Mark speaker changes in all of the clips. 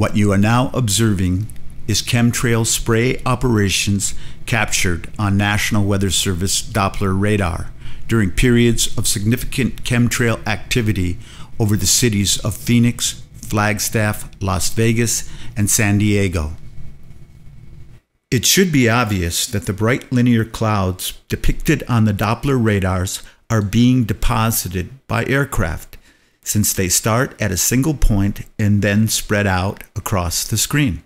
Speaker 1: What you are now observing is chemtrail spray operations captured on National Weather Service Doppler radar during periods of significant chemtrail activity over the cities of Phoenix, Flagstaff, Las Vegas, and San Diego. It should be obvious that the bright linear clouds depicted on the Doppler radars are being deposited by aircraft, since they start at a single point and then spread out across the screen.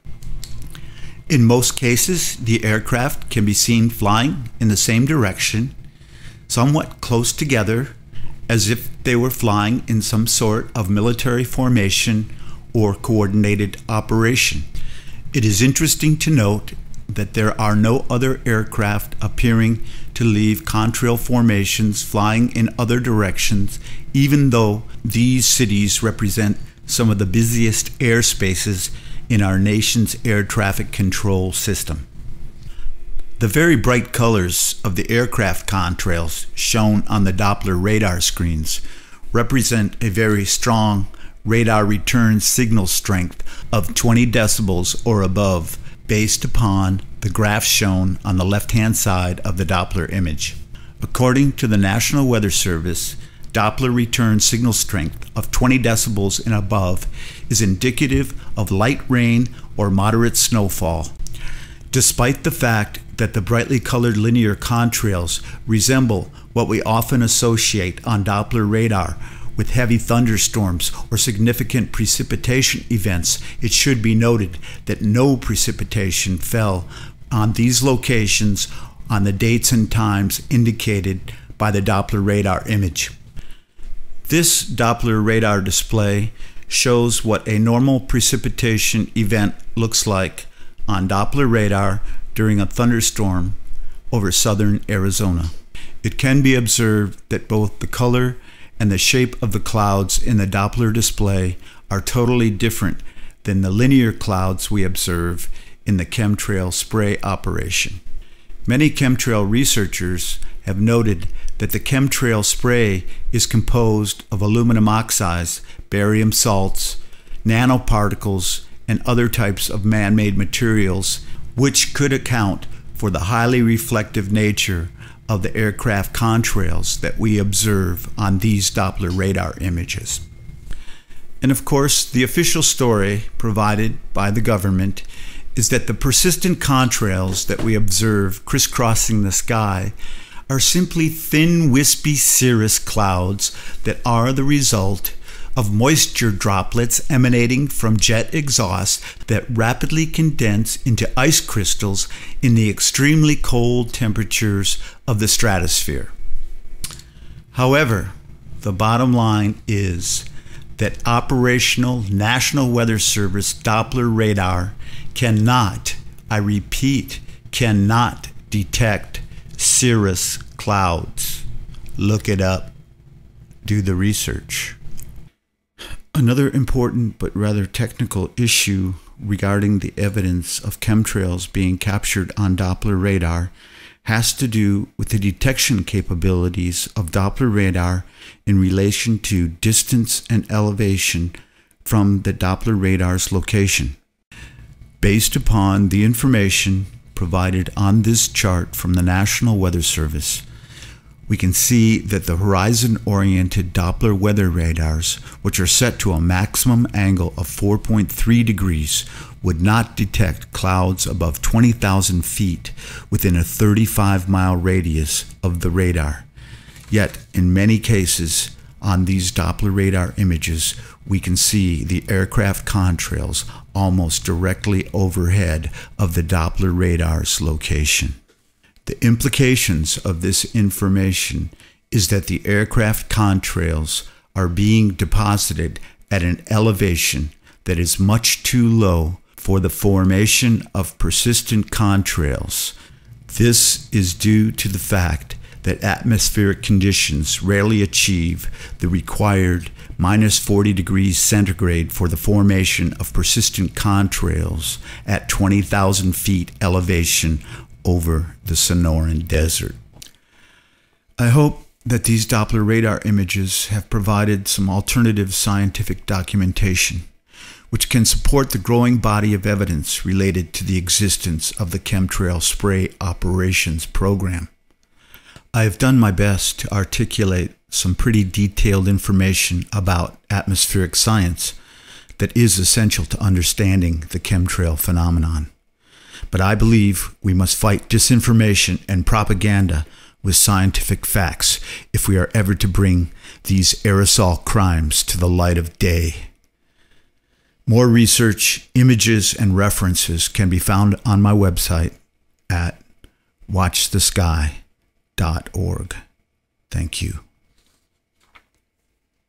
Speaker 1: In most cases, the aircraft can be seen flying in the same direction, somewhat close together, as if they were flying in some sort of military formation or coordinated operation. It is interesting to note that there are no other aircraft appearing to leave contrail formations flying in other directions, even though these cities represent some of the busiest airspaces in our nation's air traffic control system. The very bright colors of the aircraft contrails shown on the Doppler radar screens represent a very strong radar return signal strength of 20 decibels or above, based upon the graph shown on the left-hand side of the Doppler image. According to the National Weather Service, Doppler return signal strength of 20 decibels and above is indicative of light rain or moderate snowfall. Despite the fact that the brightly colored linear contrails resemble what we often associate on Doppler radar with heavy thunderstorms or significant precipitation events, it should be noted that no precipitation fell on these locations on the dates and times indicated by the Doppler radar image. This Doppler radar display shows what a normal precipitation event looks like on Doppler radar during a thunderstorm over southern Arizona. It can be observed that both the color and the shape of the clouds in the Doppler display are totally different than the linear clouds we observe in the chemtrail spray operation. Many chemtrail researchers have noted that the chemtrail spray is composed of aluminum oxides, barium salts, nanoparticles, and other types of man-made materials, which could account for the highly reflective nature of the aircraft contrails that we observe on these Doppler radar images. And of course, the official story provided by the government is that the persistent contrails that we observe crisscrossing the sky are simply thin, wispy cirrus clouds that are the result of moisture droplets emanating from jet exhaust that rapidly condense into ice crystals in the extremely cold temperatures of the stratosphere. However, the bottom line is that operational National Weather Service Doppler radar cannot, I repeat, cannot detect cirrus clouds. Look it up. Do the research. Another important but rather technical issue regarding the evidence of chemtrails being captured on Doppler radar has to do with the detection capabilities of Doppler radar in relation to distance and elevation from the Doppler radar's location. Based upon the information provided on this chart from the National Weather Service, we can see that the horizon-oriented Doppler weather radars, which are set to a maximum angle of 4.3 degrees, would not detect clouds above 20,000 feet within a 35-mile radius of the radar. Yet, in many cases, on these Doppler radar images, we can see the aircraft contrails almost directly overhead of the Doppler radar's location. The implications of this information is that the aircraft contrails are being deposited at an elevation that is much too low for the formation of persistent contrails. This is due to the fact that atmospheric conditions rarely achieve the required -40 degrees centigrade for the formation of persistent contrails at 20,000 feet elevation over the Sonoran Desert. I hope that these Doppler radar images have provided some alternative scientific documentation. which can support the growing body of evidence related to the existence of the chemtrail spray operations program. I have done my best to articulate some pretty detailed information about atmospheric science that is essential to understanding the chemtrail phenomenon. But I believe we must fight disinformation and propaganda with scientific facts if we are ever to bring these aerosol crimes to the light of day. More research, images, and references can be found on my website at watchthesky.org. Thank you.